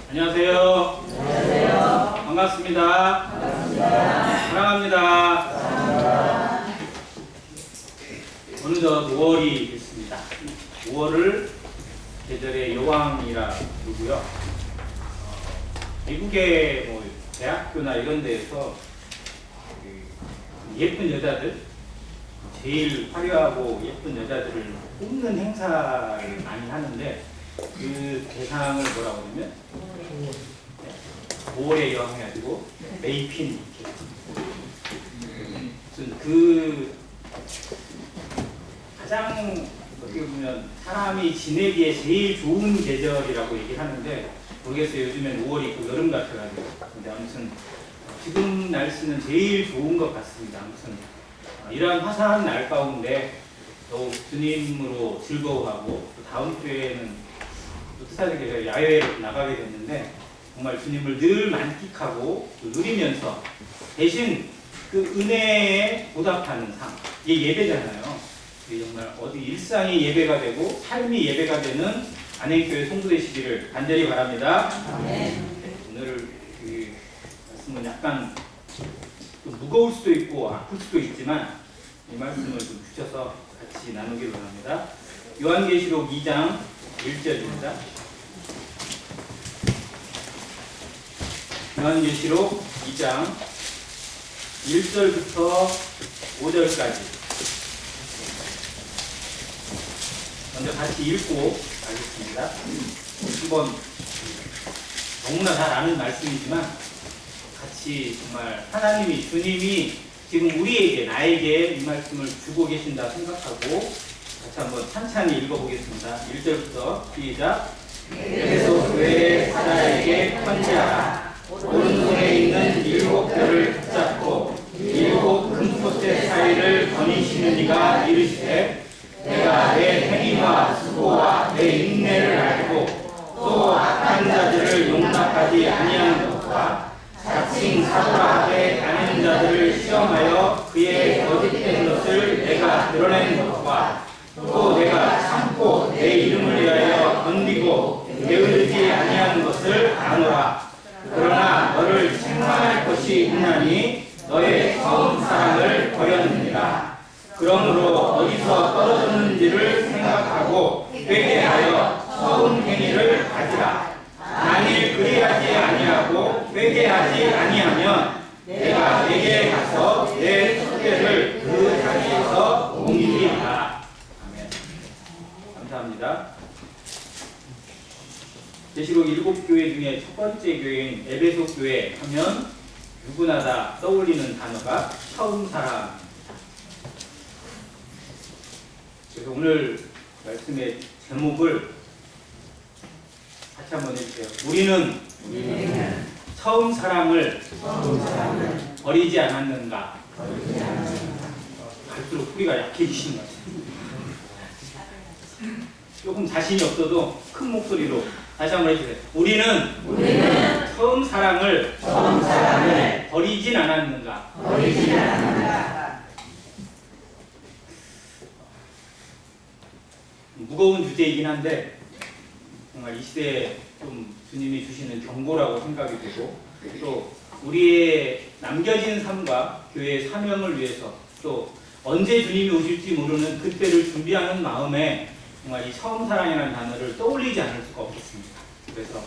안녕하세요. 안녕하세요. 반갑습니다. 반갑습니다. 사랑합니다. 어느덧 5월이 됐습니다. 5월을 계절의 여왕이라 부르고요. 미국의 뭐 대학교나 이런 데에서 예쁜 여자들, 제일 화려하고 예쁜 여자들을 뽑는 행사를 많이 하는데 그 대상을 뭐라고 하냐면 5월의 여왕 해가지고 메이핀 무슨 그 가장 어떻게 보면 사람이 지내기에 제일 좋은 계절이라고 얘기를 하는데 모르겠어요. 요즘엔 5월이 그 여름 같아가지고. 근데 아무튼 지금 날씨는 제일 좋은 것 같습니다. 아무튼 이러한 화사한 날 가운데 더욱 주님으로 즐거워하고 또 다음 주에는 또 뜻하게 야외에 나가게 됐는데 정말 주님을 늘 만끽하고 누리면서 대신 그 은혜에 보답하는 삶, 이게 예배잖아요. 이게 정말 어디 일상이 예배가 되고 삶이 예배가 되는 안행교회 성도 되시기를 간절히 바랍니다. 네. 오늘 그 말씀은 약간 좀 무거울 수도 있고 아플 수도 있지만 이 말씀을 좀 주셔서 같이 나누기를 원합니다. 요한계시록 2장 1절입니다. 요한계시록 2장 1절부터 5절까지 먼저 같이 읽고 가겠습니다. 한번 너무나 잘 아는 말씀이지만 같이 정말 하나님이 주님이 지금 우리에게 나에게 이 말씀을 주고 계신다 생각하고 같이 한번 찬찬히 읽어보겠습니다. 1절부터 시작. 에베소 교회 사자에게 편지하라. 오른손에 있는 7별을 붙잡고 7 금포대 사이를 거니시는 이가 이르시되 내가 내 행위와 수고와 내 인내를 알고 또 악한 자들을 용납하지 아니하는 것과 자칭 사도라 하되 아는 자들을 시험하여 그의 거짓된 것을 내가 드러낸 것과 또 내가 참고 내 이름을 위하여 견디고 게으르지 아니하는 것을 아노라. 그러나 너를 책망할 것이 있나니 너의 처음 사랑을 버렸느니라. 그러므로 어디서 떨어졌는지를 생각하고 회개하여 처음 행위를 가지라. 만일 그리하지 아니하고 회개하지 아니하면 내가 내게 가서 내 숫대를 그 자리에서 옮기리라. 아멘. 감사합니다. 계시록 7교회 중에 첫 번째 교회인 에베소 교회 하면 누구나 다 떠올리는 단어가 처음 사랑입니다. 그래서 오늘 말씀의 제목을 같이 한번 해주세요. 우리는 처음 사랑을 버리지 않았는가? 갈수록 소리가 약해지시는 것 같아요. 조금 자신이 없어도 큰 목소리로 다시 한번 해주세요. 우리는 처음 사랑을 버리진 않았는가? 무거운 주제이긴 한데 정말 이 시대에 좀 주님이 주시는 경고라고 생각이 되고 또 우리의 남겨진 삶과 교회의 사명을 위해서 또 언제 주님이 오실지 모르는 그때를 준비하는 마음에 정말 이 처음 사랑이라는 단어를 떠올리지 않을 수가 없겠습니다. 그래서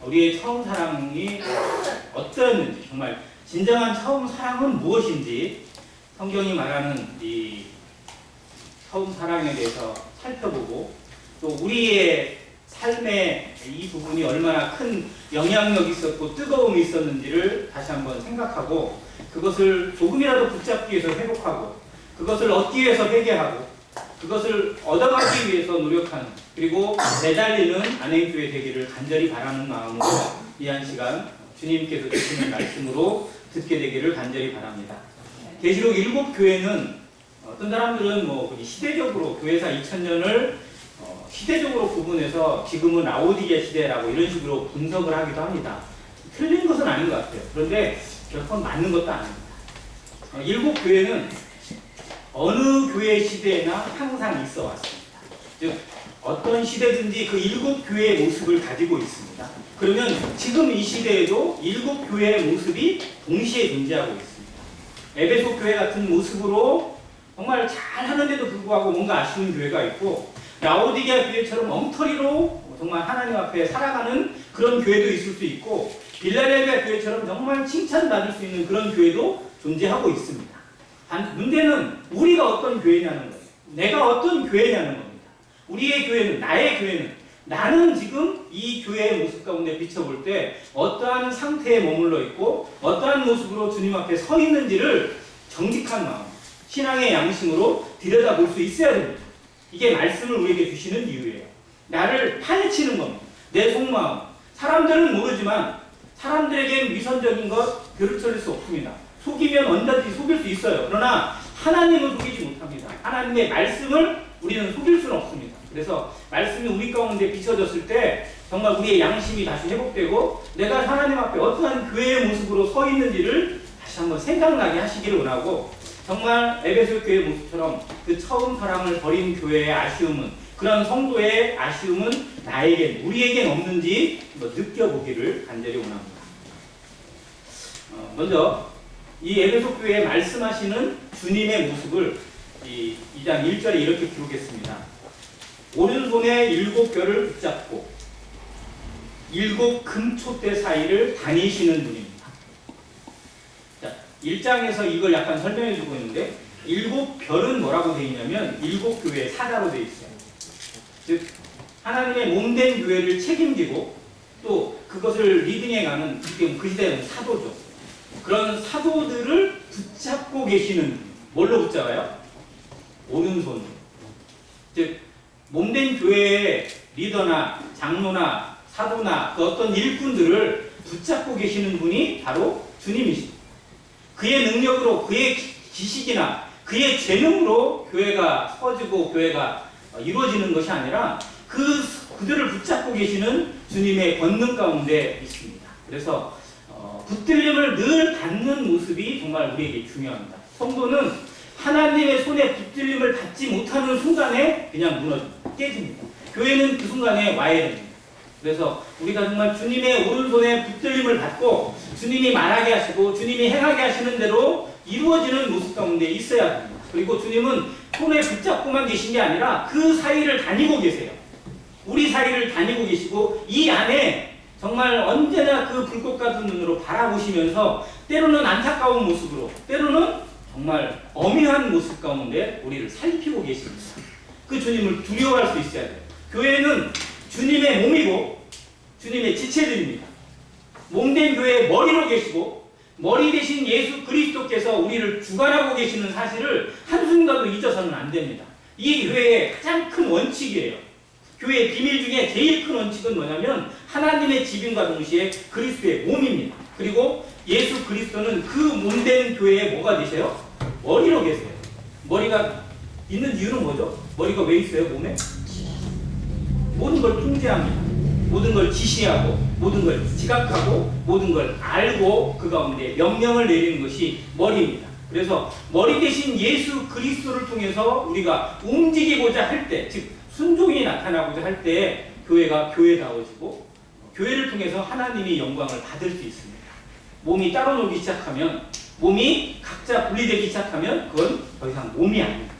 우리의 처음 사랑이 어떠했는지 정말 진정한 처음 사랑은 무엇인지 성경이 말하는 이 처음 사랑에 대해서 살펴보고 또 우리의 삶의 이 부분이 얼마나 큰 영향력이 있었고 뜨거움이 있었는지를 다시 한번 생각하고 그것을 조금이라도 붙잡기 위해서 회복하고 그것을 얻기 위해서 회개하고 그것을 얻어가기 위해서 노력하는 그리고 내달리는 안행교회 되기를 간절히 바라는 마음으로 이 한 시간 주님께서 주시는 말씀으로 듣게 되기를 간절히 바랍니다. 계시록 7교회는 어떤 사람들은 뭐 시대적으로 교회사 2000년을 시대적으로 구분해서 지금은 라오디게 시대라고 이런 식으로 분석을 하기도 합니다. 틀린 것은 아닌 것 같아요. 그런데 결코 맞는 것도 아닙니다. 7교회는 어느 교회 시대에나 항상 있어 왔습니다. 즉 어떤 시대든지 그 일곱 교회의 모습을 가지고 있습니다. 그러면 지금 이 시대에도 일곱 교회의 모습이 동시에 존재하고 있습니다. 에베소 교회 같은 모습으로 정말 잘하는데도 불구하고 뭔가 아쉬운 교회가 있고, 라오디게아 교회처럼 엉터리로 정말 하나님 앞에 살아가는 그런 교회도 있을 수 있고, 빌라델비아 교회처럼 정말 칭찬받을 수 있는 그런 교회도 존재하고 있습니다. 문제는 우리가 어떤 교회냐는 거예요. 내가 어떤 교회냐는 겁니다. 우리의 교회는, 나의 교회는, 나는 지금 이 교회의 모습 가운데 비춰볼 때 어떠한 상태에 머물러 있고 어떠한 모습으로 주님 앞에 서 있는지를 정직한 마음, 신앙의 양심으로 들여다볼 수 있어야 됩니다. 이게 말씀을 우리에게 주시는 이유예요. 나를 파헤치는 겁니다. 내 속마음. 사람들은 모르지만 사람들에겐 위선적인 것 그르쳐질 수 없습니다. 속이면 언제든지 속일 수 있어요. 그러나 하나님은 속이지 못합니다. 하나님의 말씀을 우리는 속일 수는 없습니다. 그래서 말씀이 우리 가운데 비춰졌을 때 정말 우리의 양심이 다시 회복되고 내가 하나님 앞에 어떠한 교회의 모습으로 서 있는지를 다시 한번 생각나게 하시기를 원하고, 정말 에베소 교회 모습처럼 그 처음 사랑을 버린 교회의 아쉬움은, 그런 성도의 아쉬움은 나에겐, 우리에겐 없는지 느껴보기를 간절히 원합니다. 먼저 이 에베소 교회에 말씀하시는 주님의 모습을 이 2장 1절에 이렇게 기록했습니다. 오른손에 7뼈를 붙잡고 7 금촛대 사이를 다니시는 분입니다. 자, 1장에서 이걸 약간 설명해 주고 있는데, 7별은 뭐라고 되어 있냐면 7교회의 사자로 되어 있어요. 즉 하나님의 몸된 교회를 책임지고 또 그것을 리딩해가는, 그 시대는 사도죠. 그런 사도들을 붙잡고 계시는, 뭘로 붙잡아요? 오른손으로. 즉 몸된 교회의 리더나 장로나 사도나 그 어떤 일꾼들을 붙잡고 계시는 분이 바로 주님이십니다. 그의 능력으로, 그의 지식이나 그의 재능으로 교회가 서지고 교회가 이루어지는 것이 아니라 그들을 붙잡고 계시는 주님의 권능 가운데 있습니다. 그래서 붙들림을 늘 받는 모습이 정말 우리에게 중요합니다. 성도는 하나님의 손에 붙들림을 받지 못하는 순간에 그냥 깨집니다. 교회는 그 순간에 와야 됩니다. 그래서 우리가 정말 주님의 오른손에 붙들림을 받고 주님이 말하게 하시고 주님이 행하게 하시는 대로 이루어지는 모습 가운데 있어야 됩니다. 그리고 주님은 손에 붙잡고만 계신 게 아니라 그 사이를 다니고 계세요. 우리 사이를 다니고 계시고 이 안에 정말 언제나 그 불꽃 같은 눈으로 바라보시면서 때로는 안타까운 모습으로, 때로는 정말 엄연한 모습 가운데 우리를 살피고 계십니다. 그 주님을 두려워할 수 있어야 돼요. 교회는 주님의 몸이고 주님의 지체들입니다. 몸된 교회의 머리로 계시고 머리 대신 예수 그리스도께서 우리를 주관하고 계시는 사실을 한순간도 잊어서는 안 됩니다. 이 교회의 가장 큰 원칙이에요. 교회의 비밀 중에 제일 큰 원칙은 뭐냐면 하나님의 집임과 동시에 그리스도의 몸입니다. 그리고 예수 그리스도는 그 몸된 교회에 뭐가 되세요? 머리로 계세요. 머리가 있는 이유는 뭐죠? 머리가 왜 있어요, 몸에? 모든 걸 통제합니다. 모든 걸 지시하고 모든 걸 지각하고 모든 걸 알고 그 가운데 명령을 내리는 것이 머리입니다. 그래서 머리 대신 예수 그리스도를 통해서 우리가 움직이고자 할 때, 즉 순종이 나타나고자 할 때 교회가 교회다워지고 교회를 통해서 하나님이 영광을 받을 수 있습니다. 몸이 따로 놀기 시작하면, 몸이 각자 분리되기 시작하면 그건 더 이상 몸이 아닙니다.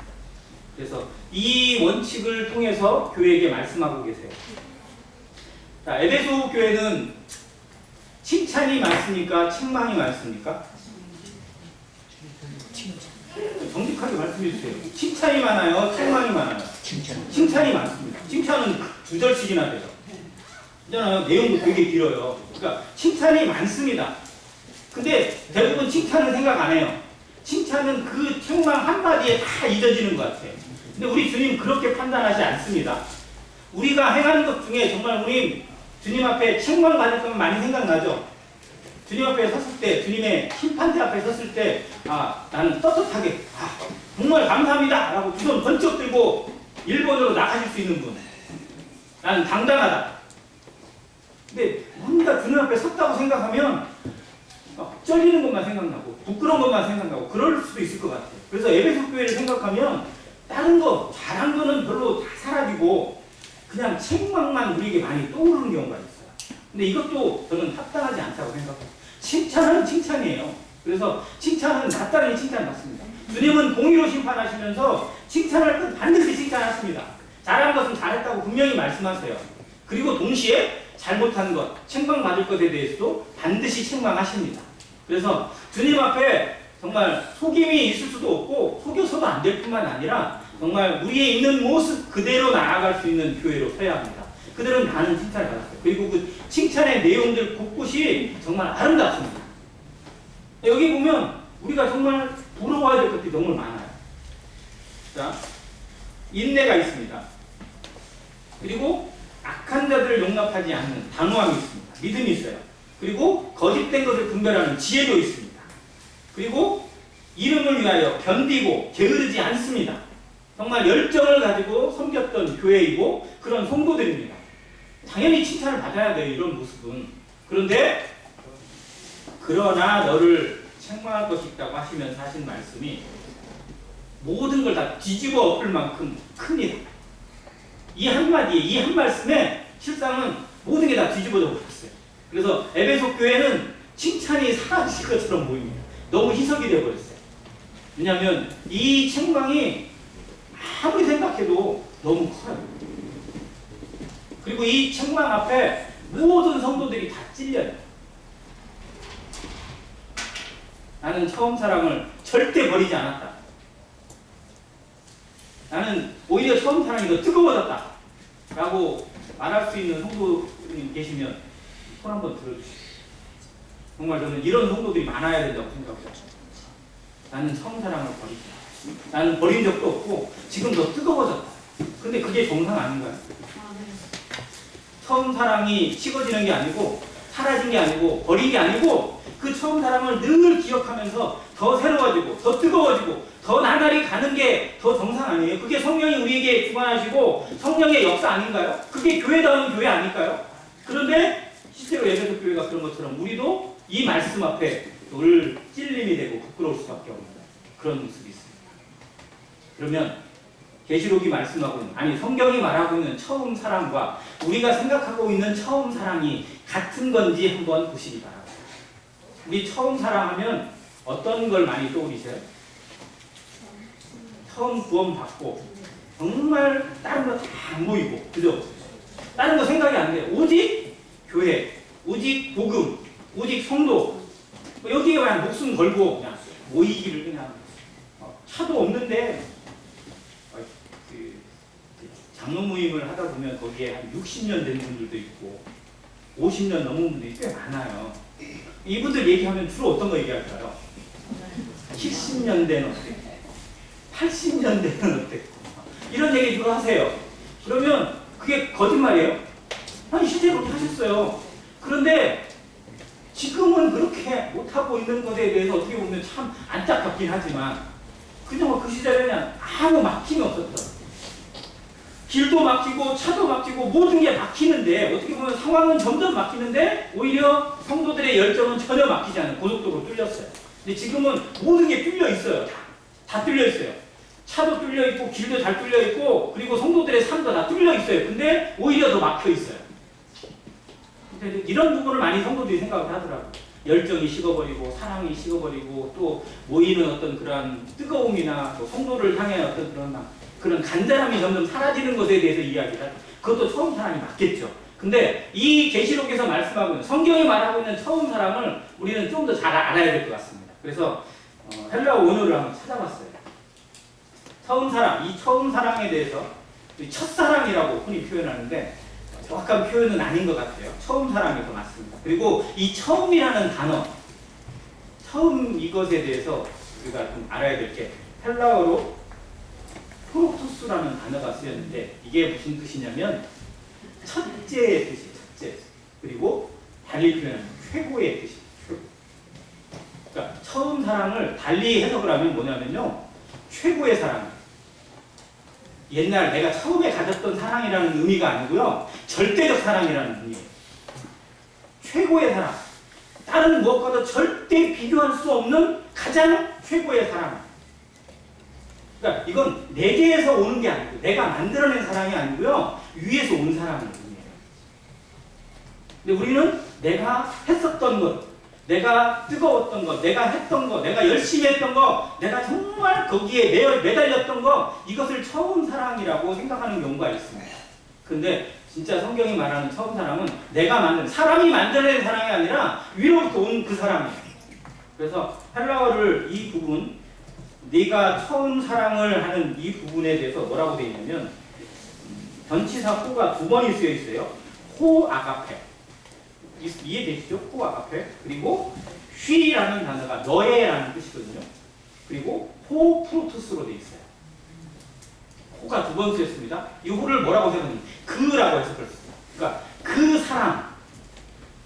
그래서 이 원칙을 통해서 교회에게 말씀하고 계세요. 자, 에베소 교회는 칭찬이 많습니까? 책망이 많습니까? 정직하게 말씀해 주세요. 칭찬이 많아요? 책망이 많아요? 칭찬이 많습니다. 칭찬은 2절씩이나 돼요. 있잖아요. 내용도 되게 길어요. 그러니까 칭찬이 많습니다. 근데 대부분 칭찬은 생각 안 해요. 칭찬은 그 책망 한마디에 다 잊어지는 것 같아요. 근데 우리 주님 그렇게 판단하지 않습니다. 우리가 행하는 것 중에 정말 우리 주님 앞에 책망 받을 거면 많이 생각나죠? 주님 앞에 섰을 때, 주님의 심판대 앞에 섰을 때, 나는 떳떳하게, 정말 감사합니다! 라고 두 손 번쩍 들고 일본으로 나가실 수 있는 분. 나는 당당하다. 근데 뭔가 주님 앞에 섰다고 생각하면 쩔리는 것만 생각나고 부끄러운 것만 생각나고 그럴 수도 있을 것 같아요. 그래서 에베소 교회를 생각하면 다른 거, 잘한 거는 별로 다 사라지고 그냥 책망만 우리에게 많이 떠오르는 경우가 있어요. 근데 이것도 저는 합당하지 않다고 생각해요. 칭찬은 칭찬이에요. 그래서 칭찬은 마땅히 칭찬받습니다. 주님은 공의로 심판하시면서 칭찬할 건 반드시 칭찬하십니다. 잘한 것은 잘했다고 분명히 말씀하세요. 그리고 동시에 잘못한 것, 책망받을 것에 대해서도 반드시 책망하십니다. 그래서 주님 앞에 정말 속임이 있을 수도 없고 속여서도 안 될 뿐만 아니라 정말 우리의 있는 모습 그대로 나아갈 수 있는 교회로 서야 합니다. 그들은 많은 칭찬을 받았어요. 그리고 그 칭찬의 내용들 곳곳이 정말 아름답습니다. 여기 보면 우리가 정말 부러워야 될 것들이 너무 많아요. 자, 인내가 있습니다. 그리고 악한 자들을 용납하지 않는 단호함이 있습니다. 믿음이 있어요. 그리고 거짓된 것을 분별하는 지혜도 있습니다. 그리고 이름을 위하여 견디고 게으르지 않습니다. 정말 열정을 가지고 섬겼던 교회이고 그런 성도들입니다. 당연히 칭찬을 받아야 돼요. 이런 모습은. 그런데 그러나 너를 책망할 것이 있다고 하시면서 하신 말씀이 모든 걸 다 뒤집어 엎을 만큼 큽니다. 이 한마디에, 이 한 말씀에 실상은 모든 게 다 뒤집어져 버렸어요. 그래서 에베소 교회는 칭찬이 사라질 것처럼 보입니다. 너무 희석이 되어버렸어요. 왜냐하면 이 책망이 아무리 생각해도 너무 커요. 그리고 이 책망 앞에 모든 성도들이 다 찔려요. 나는 처음 사랑을 절대 버리지 않았다. 나는 오히려 처음 사랑이 더 뜨거워졌다. 라고 말할 수 있는 성도님 계시면 손 한번 들어주시죠. 정말 저는 이런 성도들이 많아야 된다고 생각해요. 나는 처음 사랑을 버리지 않았다. 나는 버린 적도 없고 지금 더 뜨거워졌다. 근데 그게 정상 아닌가요? 처음 사랑이 식어지는 게 아니고 사라진 게 아니고 버린 게 아니고 그 처음 사랑을 늘 기억하면서 더 새로워지고 더 뜨거워지고 더 나날이 가는 게 더 정상 아니에요? 그게 성령이 우리에게 주관하시고 성령의 역사 아닌가요? 그게 교회다운 교회 아닐까요? 그런데 실제로 에베소 교회가 그런 것처럼 우리도 이 말씀 앞에 늘 찔림이 되고 부끄러울 수밖에 없는 그런 모습이 있습니다. 그러면 계시록이 말씀하고 있는, 아니 성경이 말하고 있는 처음 사랑과 우리가 생각하고 있는 처음 사랑이 같은 건지 한번 보시기 바랍니다. 우리 처음 사랑하면 어떤 걸 많이 떠올리세요? 처음 구원받고 정말 다른 거 다 안 보이고, 그죠? 다른 거 생각이 안 돼요. 오직 교회, 오직 복음, 오직 성도, 여기에 그냥 목숨 걸고 그냥 모이기를 그냥 차도 없는데 장로 모임을 하다 보면 거기에 한 60년 된 분들도 있고 50년 넘은 분들이 꽤 많아요. 이분들 얘기하면 주로 어떤 거 얘기할까요? 70년 된 어때? 80년 되는 어때? 이런 얘기 주로 하세요. 그러면 그게 거짓말이에요? 아니 실제로 그렇게 하셨어요. 그런데 지금은 그렇게 못하고 있는 것에 대해서 어떻게 보면 참 안타깝긴 하지만 그냥 그 시절에는 아무 막힘이 없었죠. 길도 막히고 차도 막히고 모든 게 막히는데 어떻게 보면 상황은 점점 막히는데 오히려 성도들의 열정은 전혀 막히지 않은 고속도로 뚫렸어요. 근데 지금은 모든 게 뚫려 있어요. 다 뚫려 있어요. 차도 뚫려 있고 길도 잘 뚫려 있고 그리고 성도들의 삶도 다 뚫려 있어요. 근데 오히려 더 막혀 있어요. 근데 이런 부분을 많이 성도들이 생각을 하더라고요. 열정이 식어버리고 사랑이 식어버리고 또 모이는 어떤 그런 뜨거움이나 또 성도를 향해 어떤 그런 간절함이 점점 사라지는 것에 대해서 이야기를 하죠. 그것도 처음 사랑이 맞겠죠. 근데 이 계시록에서 말씀하고 있는 성경이 말하고 있는 처음 사랑을 우리는 좀 더 잘 알아야 될 것 같습니다. 그래서 헬라어 원어를 한번 찾아봤어요. 처음 사랑, 이 처음 사랑에 대해서 첫사랑이라고 흔히 표현하는데 정확한 표현은 아닌 것 같아요. 처음 사랑이 더 맞습니다. 그리고 이 처음이라는 단어, 처음 이것에 대해서 우리가 좀 알아야 될 게 헬라어로 프로토스라는 단어가 쓰였는데 이게 무슨 뜻이냐면 첫째의 뜻이에요. 첫째. 그리고 달리 표현하면 최고의 뜻이에요. 최고. 그러니까 처음 사랑을 달리 해석을 하면 뭐냐면요. 최고의 사랑. 옛날 내가 처음에 가졌던 사랑이라는 의미가 아니고요. 절대적 사랑이라는 의미예요. 최고의 사랑. 다른 무엇과도 절대 비교할 수 없는 가장 최고의 사랑. 그러니까 이건 내게에서 오는 게 아니고 내가 만들어낸 사랑이 아니고요. 위에서 온 사람을 의미해요. 근데 우리는 내가 했었던 것, 내가 뜨거웠던 것, 내가 했던 것, 내가 열심히 했던 것, 내가 정말 거기에 매달렸던 것, 이것을 처음 사랑이라고 생각하는 경우가 있습니다. 근데 진짜 성경이 말하는 처음 사랑은 내가 만든, 사람이 만들어낸 사랑이 아니라 위로부터 온 그 사랑이에요. 그래서 헬라어를 이 부분, 네가 처음 사랑을 하는 이 부분에 대해서 뭐라고 되어 있냐면, 전치사 호가 두 번이 쓰여 있어요. 호 아가페. 이해되시죠? 호 아가페. 그리고 쉬라는 단어가 너의라는 뜻이거든요. 그리고 호 프로토스로 되어 있어요. 호가 두 번 쓰였습니다. 이 호를 뭐라고 생각하냐면 그라고 해석을 했어요. 그러니까 그 사랑,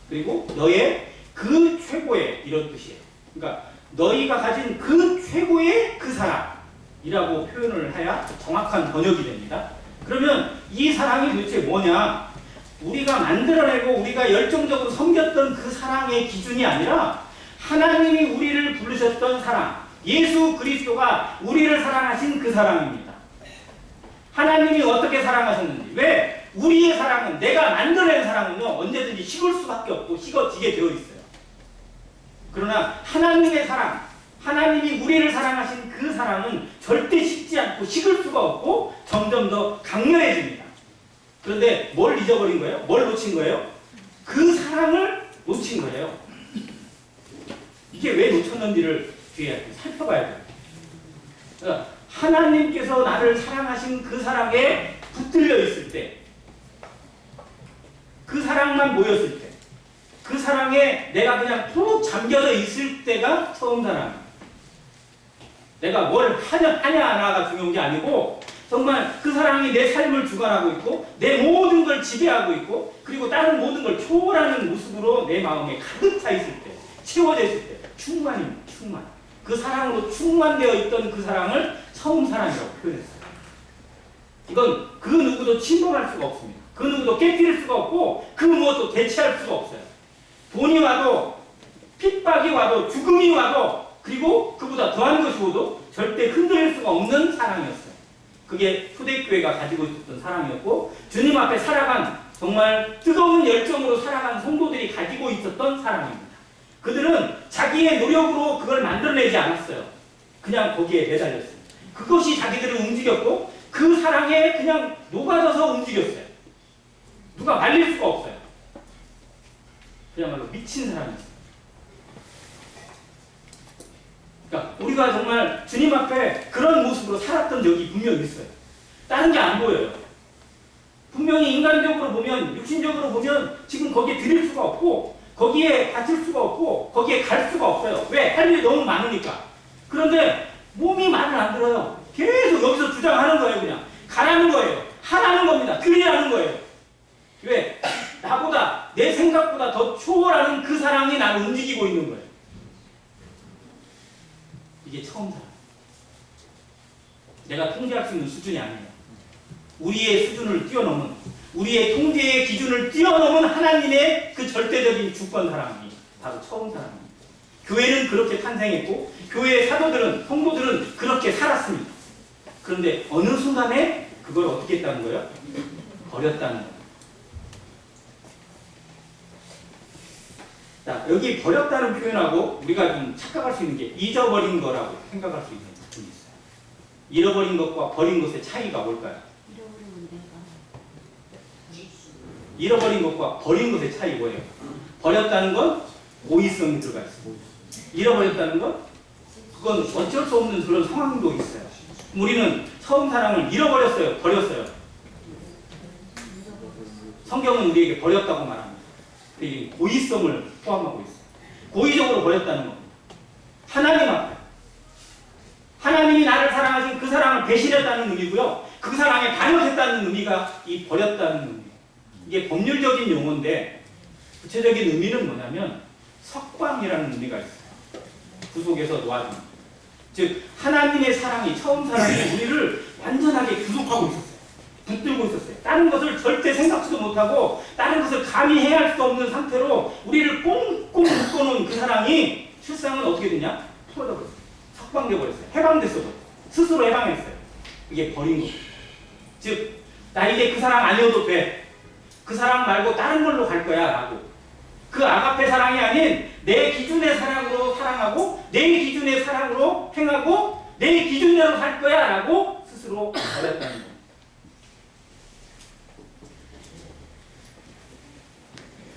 그리고 너의 그 최고의, 이런 뜻이에요. 그러니까 너희가 가진 그 최고의 그 사랑이라고 표현을 해야 정확한 번역이 됩니다. 그러면 이 사랑이 도대체 뭐냐? 우리가 만들어내고 우리가 열정적으로 섬겼던 그 사랑의 기준이 아니라 하나님이 우리를 부르셨던 사랑, 예수 그리스도가 우리를 사랑하신 그 사랑입니다. 하나님이 어떻게 사랑하셨는지, 왜? 우리의 사랑은, 내가 만들어낸 사랑은요, 언제든지 식을 수밖에 없고 식어지게 되어 있어요. 그러나 하나님의 사랑, 하나님이 우리를 사랑하신 그 사랑은 절대 식지 않고 식을 수가 없고 점점 더 강렬해집니다. 그런데 뭘 잊어버린 거예요? 뭘 놓친 거예요? 그 사랑을 놓친 거예요. 이게 왜 놓쳤는지를 뒤에 살펴봐야 돼요. 그러니까 하나님께서 나를 사랑하신 그 사랑에 붙들려 있을 때, 그 사랑만 모였을 때, 그 사랑에 내가 그냥 푹 잠겨져 있을 때가 처음 사랑이에요. 내가 뭘 하냐 하나가 중요한 게 아니고 정말 그 사랑이 내 삶을 주관하고 있고 내 모든 걸 지배하고 있고 그리고 다른 모든 걸 초월하는 모습으로 내 마음에 가득 차 있을 때, 채워져 있을 때, 충만입니다. 충만. 그 사랑으로 충만되어 있던 그 사랑을 처음 사랑이라고 표현했어요. 이건 그 누구도 침범할 수가 없습니다. 그 누구도 깨뜨릴 수가 없고 그 무엇도 대체할 수가 없어요. 돈이 와도, 핍박이 와도, 죽음이 와도, 그리고 그보다 더한 것이 오도 절대 흔들릴 수가 없는 사랑이었어요. 그게 초대교회가 가지고 있었던 사랑이었고, 주님 앞에 살아간, 정말 뜨거운 열정으로 살아간 성도들이 가지고 있었던 사랑입니다. 그들은 자기의 노력으로 그걸 만들어내지 않았어요. 그냥 거기에 매달렸어요. 그것이 자기들을 움직였고 그 사랑에 그냥 녹아져서 움직였어요. 누가 말릴 수가 없어요. 그야말로 미친 사람이었어요. 그러니까 우리가 정말 주님 앞에 그런 모습으로 살았던 적이 분명히 있어요. 다른 게 안 보여요. 분명히 인간적으로 보면, 육신적으로 보면 지금 거기에 들일 수가 없고 거기에 갇힐 수가 없고 거기에 갈 수가 없어요. 왜? 할 일이 너무 많으니까. 그런데 몸이 말을 안 들어요. 계속 여기서 주장하는 거예요. 그냥 가라는 거예요. 하라는 겁니다. 들리라는 거예요. 왜? 나보다, 내 생각보다 더 초월하는 그 사랑이 나를 움직이고 있는 거예요. 이게 처음 사랑. 내가 통제할 수 있는 수준이 아니에요. 우리의 수준을 뛰어넘은, 우리의 통제의 기준을 뛰어넘은 하나님의 그 절대적인 주권 사랑이 바로 처음 사랑입니다. 교회는 그렇게 탄생했고 교회의 사도들은, 성도들은 그렇게 살았습니다. 그런데 어느 순간에 그걸 어떻게 했다는 거예요? 버렸다는 거예요. 자, 여기 버렸다는 표현하고 우리가 좀 착각할 수 있는 게 잊어버린 거라고 생각할 수 있는 부분이 있어요. 잃어버린 것과 버린 것의 차이가 뭘까요? 잃어버린 것과 버린 것의 차이 뭐예요? 버렸다는 건 고의성이 들어가 있어요. 잃어버렸다는 건 그건 어쩔 수 없는 그런 상황도 있어요. 우리는 처음 사랑을 잃어버렸어요? 버렸어요? 성경은 우리에게 버렸다고 말합니다. 이 고의성을 포함하고 있어요. 고의적으로 버렸다는 겁니다. 하나님 앞에 하나님이 나를 사랑하신 그 사랑을 배신했다는 의미고요. 그 사랑에 반역했다는 의미가 이 버렸다는 의미예요. 이게 법률적인 용어인데 구체적인 의미는 뭐냐면 석방이라는 의미가 있어요. 구속에서 놓아줍니다. 즉 하나님의 사랑이, 처음 사랑이 우리를 완전하게 구속하고 있었어요. 붙들고 있었어요. 다른 것을 절대 생각지도 못하고 다른 것을 감히 헤아릴 수 없는 상태로 우리를 꽁꽁 묶어놓은 그 사랑이 실상은 어떻게 되냐? 풀어져 버렸어요. 석방돼 버렸어요. 해방됐어 버렸어요. 스스로 해방했어요. 이게 버린 거예요. 즉 나에게 만약에 그 사랑 아니어도 돼. 그 사랑 말고 다른 걸로 갈 거야 라고. 그 아가페 사랑이 아닌 내 기준의 사랑으로 사랑하고 내 기준의 사랑으로 행하고 내 기준대로 살 거야 라고 스스로 버렸다는 겁니다.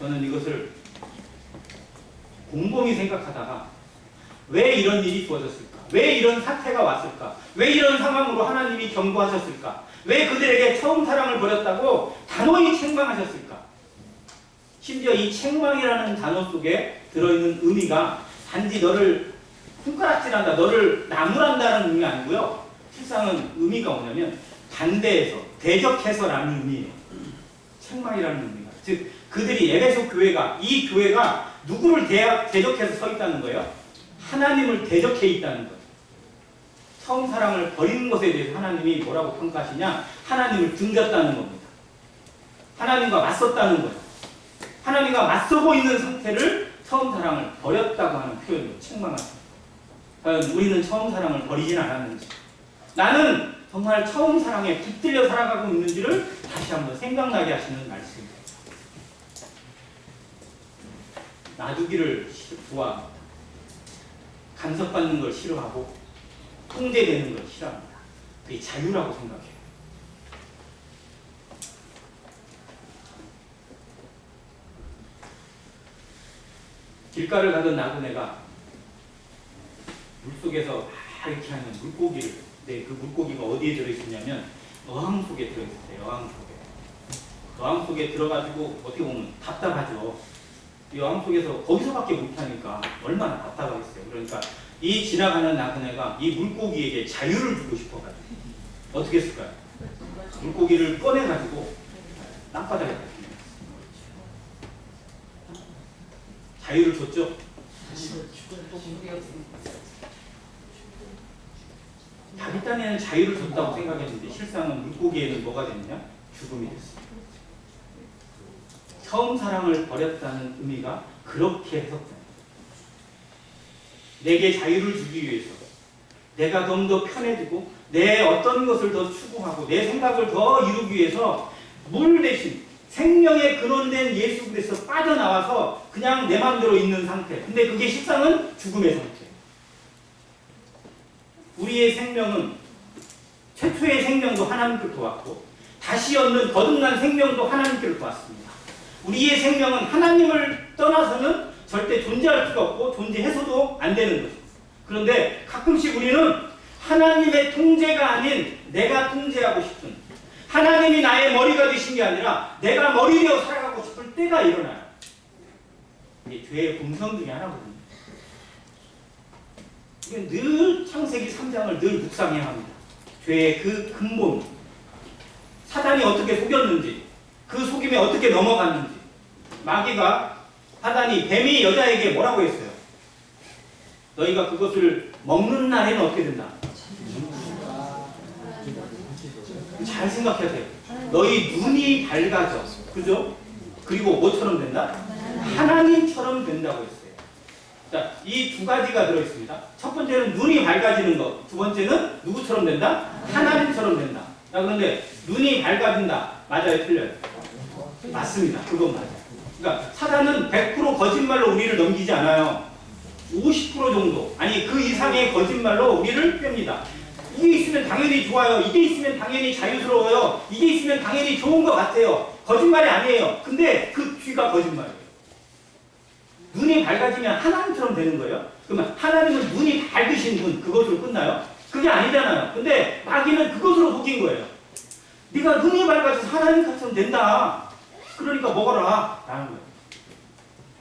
저는 이것을 곰곰이 생각하다가 왜 이런 일이 주어졌을까? 왜 이런 사태가 왔을까? 왜 이런 상황으로 하나님이 경고하셨을까? 왜 그들에게 처음 사랑을 버렸다고 단호히 책망하셨을까? 심지어 이 책망이라는 단어 속에 들어있는 의미가 단지 너를 손가락질한다, 너를 나무란다는 의미 아니고요. 실상은 의미가 뭐냐면 반대해서, 대적해서라는 의미예요. 책망이라는 의미가. 즉 그들이 에베소 교회가, 이 교회가 누구를 대적해서 서 있다는 거예요? 하나님을 대적해 있다는 거예요. 처음 사랑을 버리는 것에 대해서 하나님이 뭐라고 평가하시냐? 하나님을 등졌다는 겁니다. 하나님과 맞섰다는 거예요. 하나님과 맞서고 있는 상태를 처음 사랑을 버렸다고 하는 표현으로 책망하십니다. 과연 우리는 처음 사랑을 버리진 않았는지, 나는 정말 처음 사랑에 붙들려 살아가고 있는지를 다시 한번 생각나게 하시는 말씀입니다. 놔두기를 좋아합니다. 간섭받는 걸 싫어하고 통제되는 걸 싫어합니다. 그게 자유라고 생각해요. 길가를 가던 나그네가 물속에서 막 이렇게 하는 물고기를, 그 물고기가 어디에 들어있었냐면 어항 속에 들어있었어요. 어항 속에 들어가지고 어떻게 보면 답답하죠. 이 어항 속에서 거기서밖에 못하니까 얼마나 답답하겠어요. 그러니까 이 지나가는 나그네가 이 물고기에게 자유를 주고 싶어가지고 어떻게 했을까요? 물고기를 꺼내가지고 땅바닥에 던집니다. 자유를 줬죠? 자기 딴에는 자유를 줬다고 생각했는데 실상은 물고기에는 뭐가 됐느냐? 죽음이 됐습니다. 처음 사랑을 버렸다는 의미가 그렇게 해석됩니다. 내게 자유를 주기 위해서 내가 좀 더 편해지고 내 어떤 것을 더 추구하고 내 생각을 더 이루기 위해서 물 대신 생명의 근원된 예수 그리스도에서 빠져나와서 그냥 내 마음대로 있는 상태. 근데 그게 실상은 죽음의 상태. 우리의 생명은 최초의 생명도 하나님께로부터 왔고 다시 얻는 거듭난 생명도 하나님께로부터 왔습니다. 우리의 생명은 하나님을 떠나서는 절대 존재할 수가 없고 존재해서도 안 되는 것입니다. 그런데 가끔씩 우리는 하나님의 통제가 아닌 내가 통제하고 싶은, 하나님이 나의 머리가 되신 게 아니라 내가 머리 되어 살아가고 싶을 때가 일어나요. 이게 죄의 본성 중에 하나거든요. 이게 늘 창세기 3장을 늘 묵상해야 합니다. 죄의 그 근본, 사단이 어떻게 속였는지, 그 속임에 어떻게 넘어갔는지. 마귀가, 사단이, 뱀이 여자에게 뭐라고 했어요? 너희가 그것을 먹는 날에는 어떻게 된다? 잘 생각하세요. 너희 눈이 밝아져. 그죠? 그리고 뭐처럼 된다? 하나님처럼 된다고 했어요. 자, 이 두 가지가 들어있습니다. 첫 번째는 눈이 밝아지는 것. 두 번째는 누구처럼 된다? 하나님처럼 된다. 자, 그런데 눈이 밝아진다. 맞아요? 틀려요? 맞습니다. 그건 맞아요. 그러니까 사단은 100% 거짓말로 우리를 넘기지 않아요. 50% 정도, 아니 그 이상의 거짓말로 우리를 뺍니다. 이게 있으면 당연히 좋아요. 이게 있으면 당연히 자유스러워요. 이게 있으면 당연히 좋은 것 같아요. 거짓말이 아니에요. 근데 그 뒤가 거짓말이에요. 눈이 밝아지면 하나님처럼 되는 거예요. 그러면 하나님은 눈이 밝으신 분, 그것으로 끝나요? 그게 아니잖아요. 근데 마귀는 그것으로 속인 거예요. 네가 눈이 밝아져서 하나님처럼 된다. 그러니까 먹어라 라는 거예요.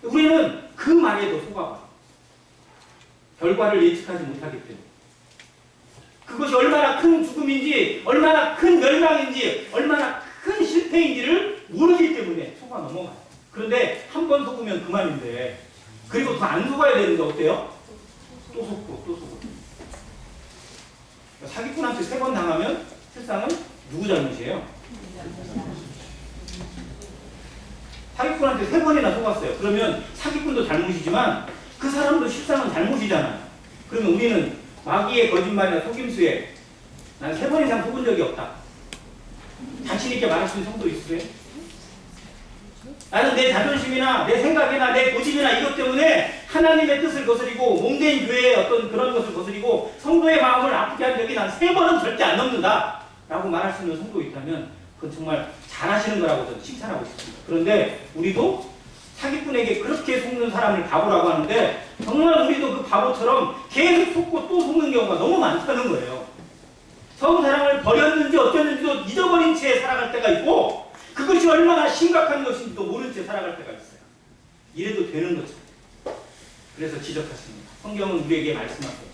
우리는 그 말에도 속아가요. 결과를 예측하지 못하기 때문에. 그것이 얼마나 큰 죽음인지, 얼마나 큰 멸망인지, 얼마나 큰 실패인지를 모르기 때문에 속아 넘어가요. 그런데 한 번 속으면 그만인데, 그리고 더 안 속아야 되는데 어때요? 또 속고 또 속고. 사기꾼한테 3번 당하면 실상은 누구 잘못이에요? 사기꾼한테 3번이나 속았어요. 그러면 사기꾼도 잘못이지만 그 사람도 실상은 잘못이잖아요. 그러면 우리는 마귀의 거짓말이나 속임수에 난 3번 이상 속은 적이 없다. 자신 있게 말할 수 있는 성도 있으세요? 나는 내 자존심이나 내 생각이나 내 고집이나 이것 때문에 하나님의 뜻을 거스리고 몸된 교회의 어떤 그런 것을 거스리고 성도의 마음을 아프게 한 적이 난 3번은 절대 안 넘는다 라고 말할 수 있는 성도 있다면 그건 정말 잘하시는 거라고 저는 칭찬하고 싶습니다. 그런데 우리도 사기꾼에게 그렇게 속는 사람을 바보라고 하는데 정말 우리도 그 바보처럼 계속 속고 또 속는 경우가 너무 많다는 거예요. 처음 사랑을 버렸는지 어쩌는지도 잊어버린 채 살아갈 때가 있고 그것이 얼마나 심각한 것인지도 모른 채 살아갈 때가 있어요. 이래도 되는 거죠. 그래서 지적하십니다. 성경은 우리에게 말씀하세요.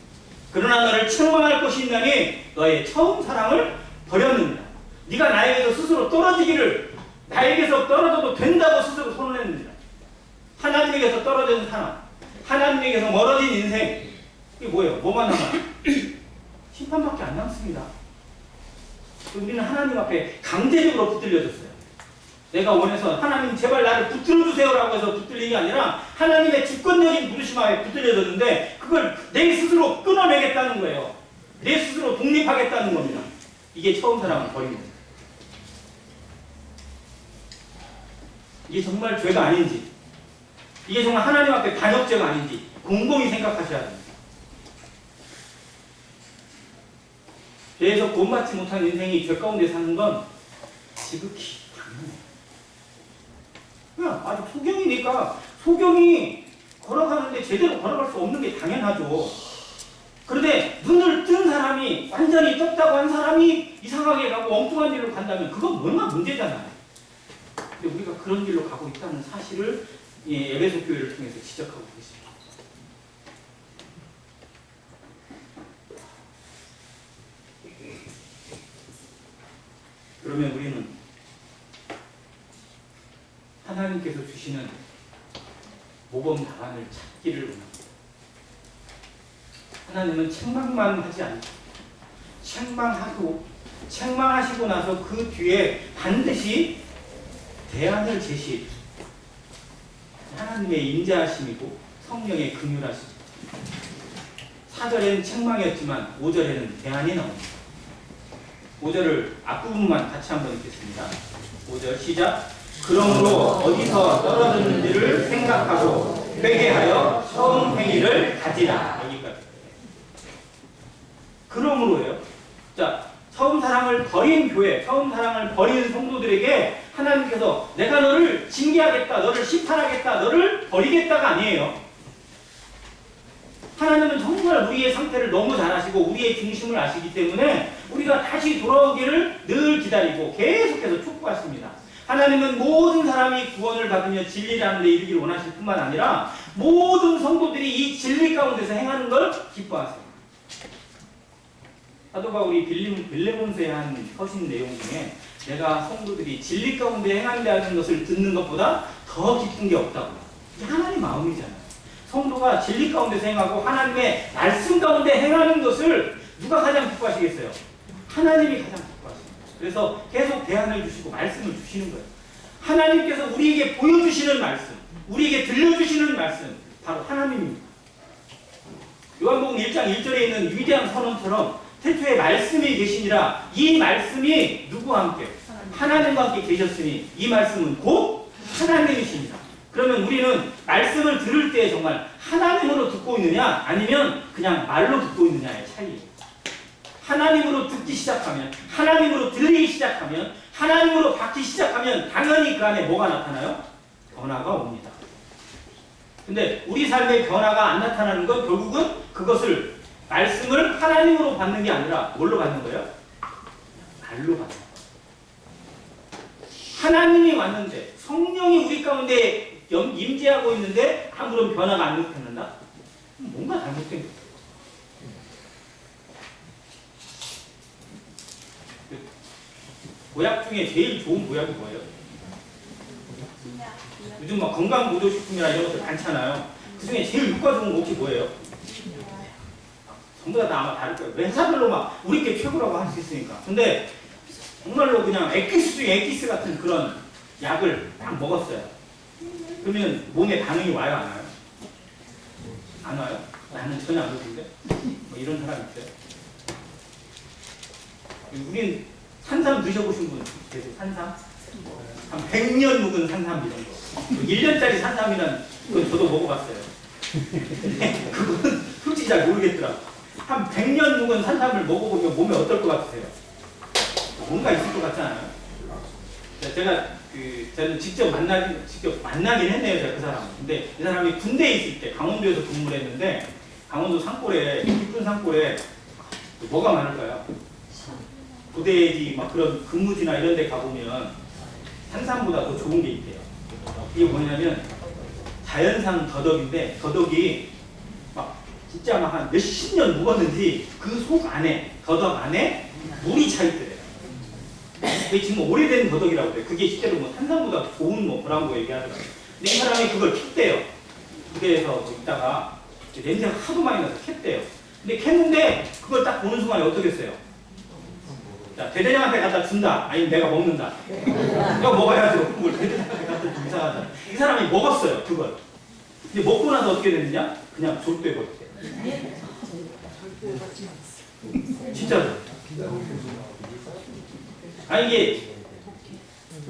그러나 너를 책망할 것이 있나니 너의 처음 사랑을 버렸느니라. 네가 나에게서 스스로 떨어지기를 나에게서 떨어져도 된다고 스스로 선언했느니라. 하나님에게서 떨어진 사람, 하나님에게서 멀어진 인생 이게 뭐예요? 뭐만 남아요? 심판밖에 안 남습니다. 우리는 하나님 앞에 강제적으로 붙들려졌어요. 내가 원해서 하나님 제발 나를 붙들어주세요라고 해서 붙들린 게 아니라 하나님의 주권적인 부르심에 붙들려졌는데 그걸 내 스스로 끊어내겠다는 거예요. 내 스스로 독립하겠다는 겁니다. 이게 처음 사랑을 버린 거예요. 이게 정말 죄가 아닌지 이게 정말 하나님 앞에 반역죄가 아닌지 곰곰이 생각하셔야 됩니다. 죄에서 구원받지 못한 인생이 죄 가운데 사는 건 지극히 당연해요. 그냥 아직 소경이니까 소경이 걸어가는데 제대로 걸어갈 수 없는 게 당연하죠. 그런데 눈을 뜬 사람이 완전히 떴다고 한 사람이 이상하게 가고 엉뚱한 길로 간다면 그건 얼마나 문제잖아요. 근데 우리가 그런 길로 가고 있다는 사실을 에베소 교회를 통해서 지적하고 계십니다. 그러면 우리는 하나님께서 주시는 모범 답안을 찾기를 원합니다. 하나님은 책망만 하지 않고 책망하시고 나서 그 뒤에 반드시 대안을 제시해 주십니다. 하나님의 인자하심이고 성령의 긍휼하심. 4절에는 책망이었지만 5절에는 대안이 나옵니다. 5절을 앞부분만 같이 한번 읽겠습니다. 5절 시작. 그러므로 어디서 떨어졌는지를 생각하고 회개하여 처음 행위를 가지라. 여기까지. 그러므로예요. 자, 처음 사랑을 버린 교회, 처음 사랑을 버린 성도들에게 하나님께서 내가 너를 징계하겠다, 너를 심판하겠다, 너를 버리겠다가 아니에요. 하나님은 정말 우리의 상태를 너무 잘 아시고 우리의 중심을 아시기 때문에 우리가 다시 돌아오기를 늘 기다리고 계속해서 촉구하십니다. 하나님은 모든 사람이 구원을 받으며 진리라는 데 이르기를 원하실 뿐만 아니라 모든 성도들이 이 진리 가운데서 행하는 걸 기뻐하세요. 사도 바울이 빌레몬서에 한 서신 내용 중에 내가 성도들이 진리 가운데 행한다는 것을 듣는 것보다 더 기쁜 게 없다고. 이게 하나님의 마음이잖아요. 성도가 진리 가운데서 행하고 하나님의 말씀 가운데 행하는 것을 누가 가장 기뻐하시겠어요? 하나님이 가장 기뻐하십니다. 그래서 계속 대안을 주시고 말씀을 주시는 거예요. 하나님께서 우리에게 보여주시는 말씀, 우리에게 들려주시는 말씀, 바로 하나님입니다. 요한복음 1장 1절에 있는 위대한 선언처럼 태초에 말씀이 계시니라. 이 말씀이 누구와 함께? 하나님과 함께 계셨으니 이 말씀은 곧 하나님이십니다. 그러면 우리는 말씀을 들을 때 정말 하나님으로 듣고 있느냐 아니면 그냥 말로 듣고 있느냐의 차이예요. 하나님으로 듣기 시작하면, 하나님으로 들리기 시작하면, 하나님으로 받기 시작하면 당연히 그 안에 뭐가 나타나요? 변화가 옵니다. 근데 우리 삶의 변화가 안 나타나는 건 결국은 그것을 말씀을 하나님으로 받는 게 아니라 뭘로 받는 거예요? 말로 받는 거예요. 하나님이 왔는데 성령이 우리 가운데 임재하고 있는데 아무런 변화가 안 나타난다? 뭔가 잘못된 거예요. 보약 중에 제일 좋은 보약이 뭐예요? 요즘 막 건강보조식품이나 이런 것들 많잖아요. 그 중에 제일 효과 좋은 거 혹시 뭐예요? 전부 다 아마 다를 거예요. 회사별로 막 우리께 최고라고 할 수 있으니까. 근데 정말로 그냥 엑기스 중에 엑기스 같은 그런 약을 딱 먹었어요. 그러면 몸에 반응이 와요, 안 와요? 안 와요? 나는 전혀 안 오는데? 뭐 이런 사람 있어요? 우린 산삼 드셔보신 분 계세요? 산삼? 한 100년 묵은 산삼 이런 거. 1년짜리 산삼이란 그건 저도 먹어봤어요. 그건 솔직히 잘 모르겠더라고. 한 100년 묵은 산삼을 먹어보면 몸에 어떨 것 같으세요? 뭔가 있을 것 같지 않아요? 저는 직접 만나긴 했네요, 제가 그 사람. 근데 이 사람이 군대에 있을 때 강원도에서 근무를 했는데, 강원도 산골에, 깊은 산골에 뭐가 많을까요? 부대지, 막 그런 근무지나 이런 데 가보면 산삼보다 더 좋은 게 있대요. 이게 뭐냐면 자연산 더덕인데, 더덕이 막 진짜 막 한 몇십 년 묵었는지 그 속 안에, 더덕 안에 물이 차 있더래요. 그게 지금 오래된 더덕이라고 그래요. 그게 실제로 뭐 산삼보다 좋은 뭐 그런 거 얘기하더라고요. 근데 이 사람이 그걸 캤대요. 부대에서 있다가 냄새가 하도 많이 나서 캤대요. 근데 캤는데 그걸 딱 보는 순간에 어떻게 했어요? 자, 대대장한테 갖다 준다. 아니면 내가 먹는다. 내가 먹어야죠. 뭘 대대장한테 갖다 주고 이상하다. 이 사람이 먹었어요. 그걸. 근데 먹고 나서 어떻게 됐느냐? 그냥 졸도해버렸대요. 진짜로. 아니 이게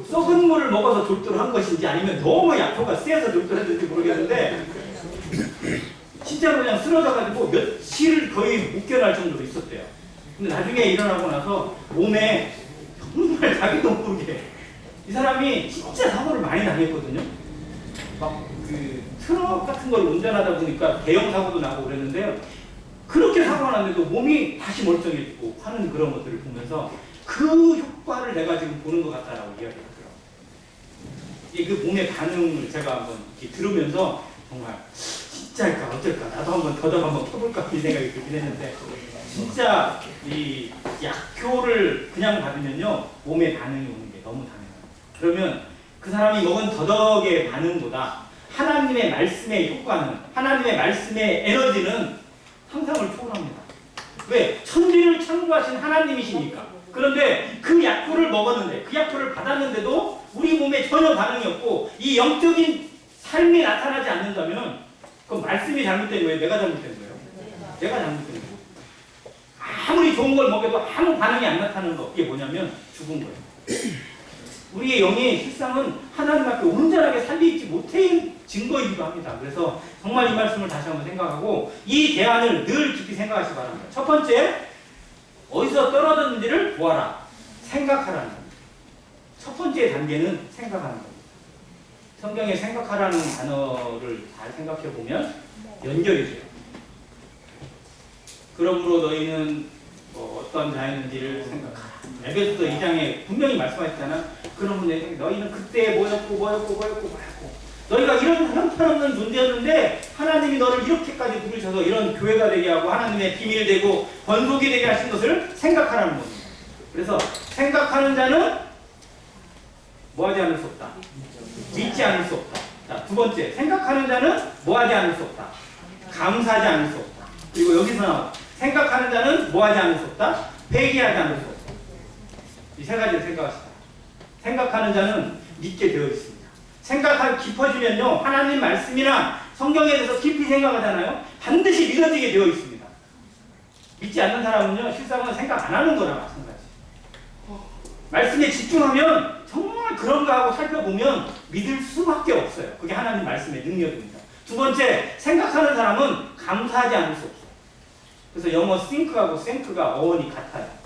썩은 물을 먹어서 졸도를 한 것인지 아니면 너무 약효가 세서 졸도를 했는지 모르겠는데 진짜로 그냥 쓰러져가지고 며칠 거의 묵혀날 정도로 있었대요. 근데 나중에 일어나고 나서 몸에 정말 자기도 모르게 이 사람이 진짜 사고를 많이 당했거든요. 막 그 트럭 같은 걸 운전하다 보니까 대형 사고도 나고 그랬는데요. 그렇게 사고가 났는데도 몸이 다시 멀쩡해지고 하는 그런 것들을 보면서 그 효과를 내가 지금 보는 것 같다라고 이야기하더라고요. 그 몸의 반응을 제가 한번 이렇게 들으면서 정말 진짜일까 어쩔까 나도 한번 더덕 한번 펴볼까 이 생각이 들긴 했는데 진짜 이 약효를 그냥 받으면요 몸의 반응이 오는 게 너무 당연해요. 그러면 그 사람이 먹은 더덕의 반응보다 하나님의 말씀의 효과는 하나님의 말씀의 에너지는 상상을 초월합니다. 왜? 천지를 창조하신 하나님이시니까. 그런데 그 약효를 먹었는데 그 약효를 받았는데도 우리 몸에 전혀 반응이 없고 이 영적인 삶이 나타나지 않는다면 그건 말씀이 잘못된 거예요? 내가 잘못된 거예요? 내가 잘못된 거예요. 아무리 좋은 걸 먹여도 아무 반응이 안 나타나는 거 이게 뭐냐면 죽은 거예요. 우리의 영이 실상은 하나님 앞에 온전하게 살리지 못한 증거이기도 합니다. 그래서 정말 이 말씀을 다시 한번 생각하고 이 대안을 늘 깊이 생각하시기 바랍니다. 첫 번째, 어디서 떨어졌는지를 보아라. 생각하라는 겁니다. 첫 번째 단계는 생각하는 겁니다. 성경에 생각하라는 단어를 잘 생각해 보면 연결이 돼요. 그러므로 너희는 어떤 자였는지를 생각하라. 에베소서 2장에 분명히 말씀하셨잖아. 그러면 너희는 그때 뭐였고 너희가 이런 형편없는 존재였는데 하나님이 너를 이렇게까지 부르셔서 이런 교회가 되게 하고 하나님의 비밀이 되고 번복이 되게 하신 것을 생각하라는 겁니다. 그래서 생각하는 자는 뭐하지 않을 수 없다. 믿지 않을 수 없다. 자, 두 번째, 생각하는 자는 뭐하지 않을 수 없다. 감사하지 않을 수 없다. 그리고 여기서 나와 생각하는 자는 뭐하지 않을 수 없다. 회개하지 않을 수 없다. 이 세 가지를 생각하시다. 생각하는 자는 믿게 되어 있습니다. 생각하기 깊어지면요 하나님 말씀이나 성경에 대해서 깊이 생각하잖아요. 반드시 믿어지게 되어 있습니다. 믿지 않는 사람은요 실상은 생각 안 하는 거나 마찬가지. 말씀에 집중하면 정말 그런가 하고 살펴보면 믿을 수밖에 없어요. 그게 하나님 말씀의 능력입니다. 두 번째, 생각하는 사람은 감사하지 않을 수 없어요. 그래서 영어 think하고 thank가 어원이 같아요.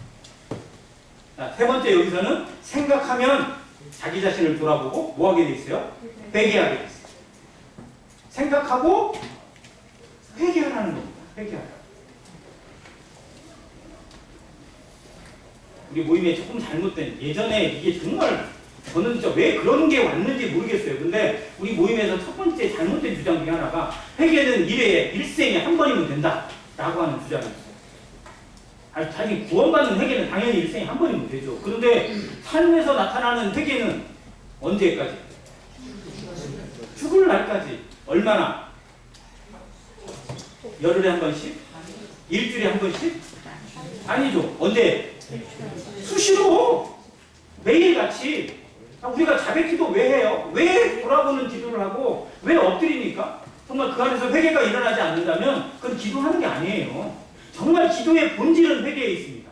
자, 세 번째, 여기서는 생각하면 자기 자신을 돌아보고 뭐 하게 돼 있어요? 회개하게 돼 있어요. 생각하고 회개하라는 겁니다. 회개하라. 우리 모임에 조금 잘못된, 예전에 이게 정말 저는 진짜 왜 그런 게 왔는지 모르겠어요. 근데 우리 모임에서 첫 번째 잘못된 주장 중에 하나가 회개는 일생에 한 번이면 된다 라고 하는 주장이었어요. 자기 구원받는 회개는 당연히 일생에 한 번이면 되죠. 그런데 삶에서 나타나는 회개는 언제까지? 죽을 날까지. 얼마나? 열흘에 한 번씩? 일주일에 한 번씩? 아니죠. 언제? 수시로 매일같이. 우리가 자백기도 왜 해요? 왜 돌아보는 기도를 하고 왜 엎드립니까? 정말 그 안에서 회개가 일어나지 않는다면 그건 기도하는 게 아니에요. 정말 기도의 본질은 회개에 있습니다.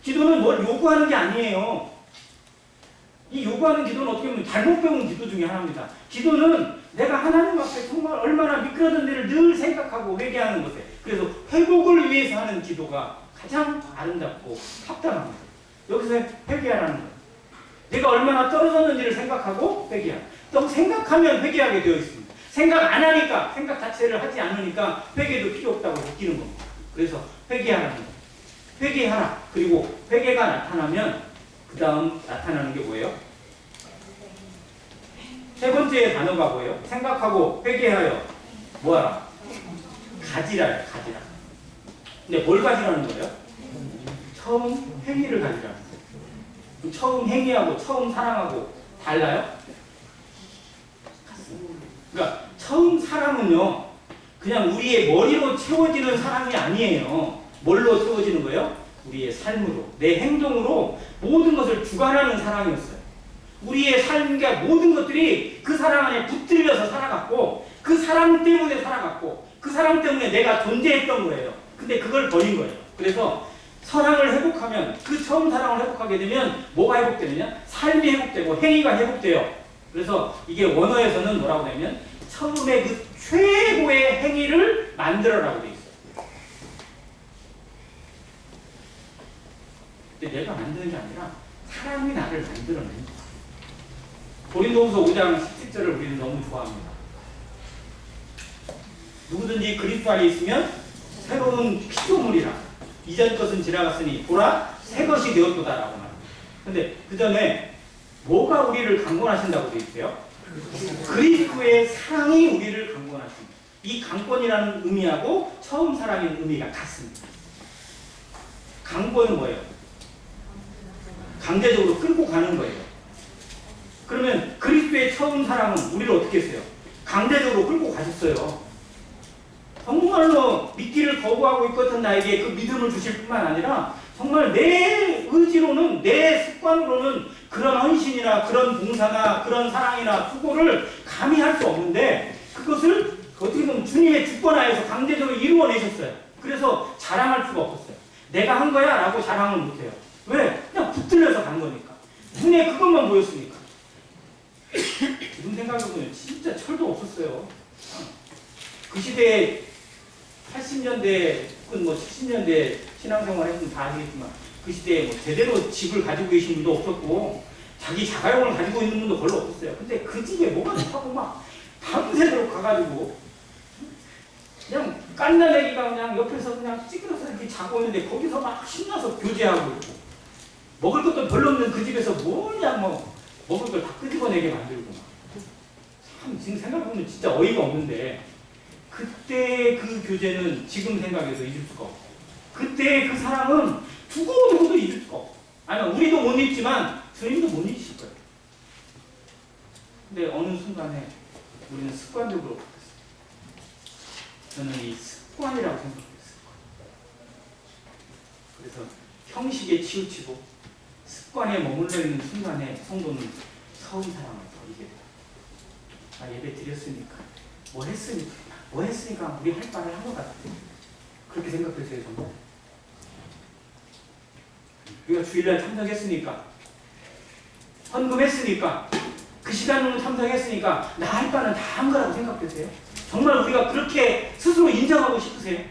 기도는 뭘 요구하는 게 아니에요. 이 요구하는 기도는 어떻게 보면 잘못 배운 기도 중에 하나입니다. 기도는 내가 하나님 앞에 정말 얼마나 미끄러졌는지를 늘 생각하고 회개하는 것에, 그래서 회복을 위해서 하는 기도가 가장 아름답고 합당합니다. 여기서 회개하라는 거예요. 내가 얼마나 떨어졌는지를 생각하고 회개하라. 또 생각하면 회개하게 되어 있습니다. 생각 안 하니까, 생각 자체를 하지 않으니까 회개도 필요 없다고 느끼는 겁니다. 그래서 회개하라는 거예요. 회개하라. 그리고 회개가 나타나면 그 다음 나타나는 게 뭐예요? 세 번째 단어가 뭐예요? 생각하고 회개하여 뭐하라? 가지라요. 가지라. 근데 뭘 가지라는 거예요? 처음 행위를 가지라는 거예요. 처음 행위하고 처음 사랑하고 달라요? 그러니까 처음 사랑은요, 그냥 우리의 머리로 채워지는 사랑이 아니에요. 뭘로 채워지는 거예요? 우리의 삶으로, 내 행동으로 모든 것을 주관하는 사랑이었어요. 우리의 삶과 모든 것들이 그 사랑 안에 붙들려서 살아갔고, 그 사랑 때문에 살아갔고, 그 사랑 때문에 내가 존재했던 거예요. 근데 그걸 버린 거예요. 그래서 사랑을 회복하면, 그 처음 사랑을 회복하게 되면 뭐가 회복되느냐? 삶이 회복되고 행위가 회복돼요. 그래서 이게 원어에서는 뭐라고 되냐면 처음에 그 최고의 행위를 만들어라고 돼 있어요. 근데 내가 만드는 게 아니라 사람이 나를 만들어낸 거야. 고린도후서 5장 17절을 우리는 너무 좋아합니다. 누구든지 그리스도 안에 있으면 새로운 피조물이라. 이전 것은 지나갔으니 보라 새 것이 되었도다라고 말합니다. 근데 그 전에 뭐가 우리를 강권하신다고 되어 있어요? 그리스도의 사랑이 우리를 강권하십니다. 이 강권이라는 의미하고 처음 사랑의 의미가 같습니다. 강권은 뭐예요? 강제적으로 끌고 가는 거예요. 그러면 그리스도의 처음 사랑은 우리를 어떻게 했어요? 강제적으로 끌고 가셨어요. 정말로 믿기를 거부하고 있거든 나에게 그 믿음을 주실 뿐만 아니라 정말 내 의지로는, 내 습관으로는 그런 헌신이나 그런 봉사나 그런 사랑이나 수고를 감히 할 수 없는데 그것을 어떻게 보면 주님의 주권하에서 강제적으로 이루어내셨어요. 그래서 자랑할 수가 없었어요. 내가 한 거야 라고 자랑을 못해요. 왜? 그냥 붙들려서 간 거니까. 눈에 그것만 보였으니까. 지금 생각해보면 진짜 철도 없었어요. 그 시대에 80년대 혹은 뭐 70년대 신앙생활 했으면 다 아시겠지만 그 시대에 뭐 제대로 집을 가지고 계신 분도 없었고 자기 자가용을 가지고 있는 분도 별로 없었어요. 근데 그 집에 뭐가 좋다고 막 밤새도록 가가지고 그냥 깐나내기가 그냥 옆에서 그냥 찌그러서 이렇게 자고 있는데 거기서 막 신나서 교제하고 있고 먹을 것도 별로 없는 그 집에서 뭐냐 뭐 먹을 걸 다 끄집어내게 만들고 막 참 지금 생각해보면 진짜 어이가 없는데 그때 그 교제는 지금 생각해서 잊을 수가 없고 그때 그 사랑은 두고두고도 잊을 수가 없고 아니 우리도 못 잊지만 주님도 못 잊으실 거예요. 근데 어느 순간에 우리는 습관적으로 바뀌었어요. 저는 이 습관이라고 생각했어요. 그래서 형식에 치우치고 습관에 머물러 있는 순간에 성도는 처음 사랑을 버리게 돼요. 아, 예배 드렸으니까 뭐 했으니까 우리 할 바를 한 것 같아. 그렇게 생각했어요. 정말 우리가 주일날 참석했으니까 헌금했으니까 그 시간으로 참석했으니까 나 할 바는 다 한 거라고 생각했어요. 정말 우리가 그렇게 스스로 인정하고 싶으세요?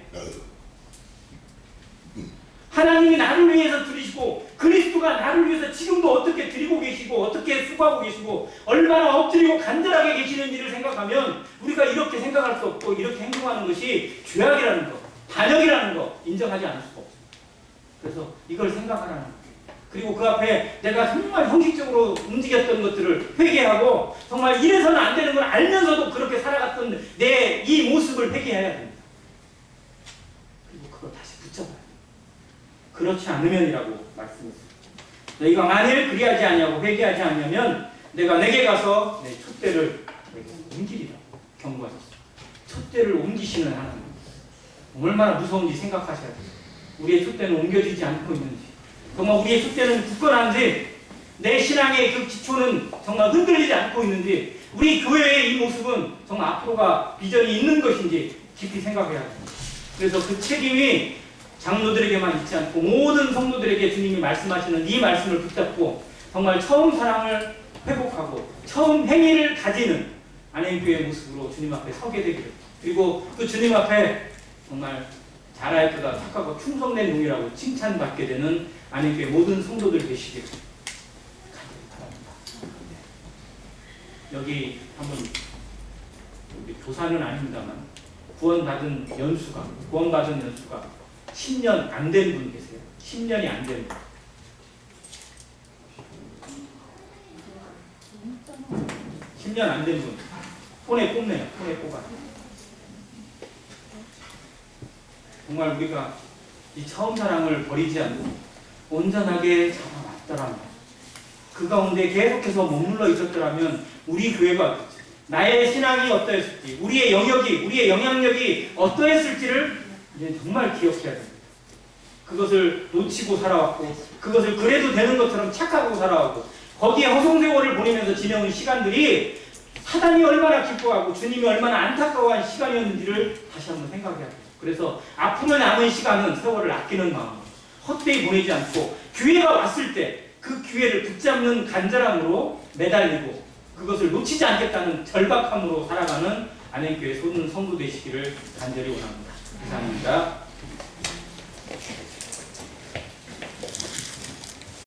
하나님이 나를 위해서 드리시고 그리스도가 나를 위해서 지금도 어떻게 드리고 계시고 어떻게 수고하고 계시고 얼마나 엎드리고 간절하게 계시는지를 생각하면 우리가 이렇게 생각할 수 없고 이렇게 행동하는 것이 죄악이라는 것, 반역이라는 것 인정하지 않을 수가 없습니다. 그래서 이걸 생각하라는 거예요. 그리고 그 앞에 내가 정말 형식적으로 움직였던 것들을 회개하고 정말 이래서는 안 되는 걸 알면서도 그렇게 살아갔던 내 이 모습을 회개해야 됩니다. 그리고 그걸 다시 붙잡아야 돼요. 그렇지 않으면이라고 말씀했습니다. 너희가 만일 그리하지 아니하고 회개하지 않으면 내가 내게 가서 내 촛대를 옮기리라 경고하셨습니다. 촛대를 옮기시는 하나님 얼마나 무서운지 생각하셔야 돼요. 우리의 촛대는 옮겨지지 않고 있는지 정말 우리의 촛대는 굳건한지 내 신앙의 그 기초는 정말 흔들리지 않고 있는지 우리 교회의 이 모습은 정말 앞으로가 비전이 있는 것인지 깊이 생각해야 됩니다. 그래서 그 책임이 장로들에게만 있지 않고 모든 성도들에게 주님이 말씀하시는 이 말씀을 붙잡고 정말 처음 사랑을 회복하고 처음 행위를 가지는 안행교의 모습으로 주님 앞에 서게 되기를, 그리고 그 주님 앞에 정말 잘할 거다, 착하고 충성된 종이라고 칭찬받게 되는 안행교회 모든 성도들 되시기를 간절히 바랍니다. 여기 한번, 우리 교사는 아닙니다만 구원받은 연수가 10년 안 된 분 계세요? 10년이 안 된 분. 10년 안 된 분. 폰에 뽑네요. 폰에 뽑아. 정말 우리가 이 처음 사랑을 버리지 않고 온전하게 잡아왔더라면, 그 가운데 계속해서 머물러 있었더라면 우리 교회가 어땠지? 나의 신앙이 어떠했을지, 우리의 영역이, 우리의 영향력이 어떠했을지를 이제 정말 기억해야 됩니다. 그것을 놓치고 살아왔고, 그것을 그래도 되는 것처럼 착하고 살아왔고, 거기에 허송세월을 보내면서 지내온 시간들이 사단이 얼마나 기뻐하고 주님이 얼마나 안타까워한 시간이었는지를 다시 한번 생각해야 돼요. 그래서 앞으로 남은 시간은 세월을 아끼는 마음으로 헛되이 보내지 않고, 기회가 왔을 때 그 기회를 붙잡는 간절함으로 매달리고 그것을 놓치지 않겠다는 절박함으로 살아가는 안행교회 모든 성도 되시기를 간절히 원합니다. 이상입니다.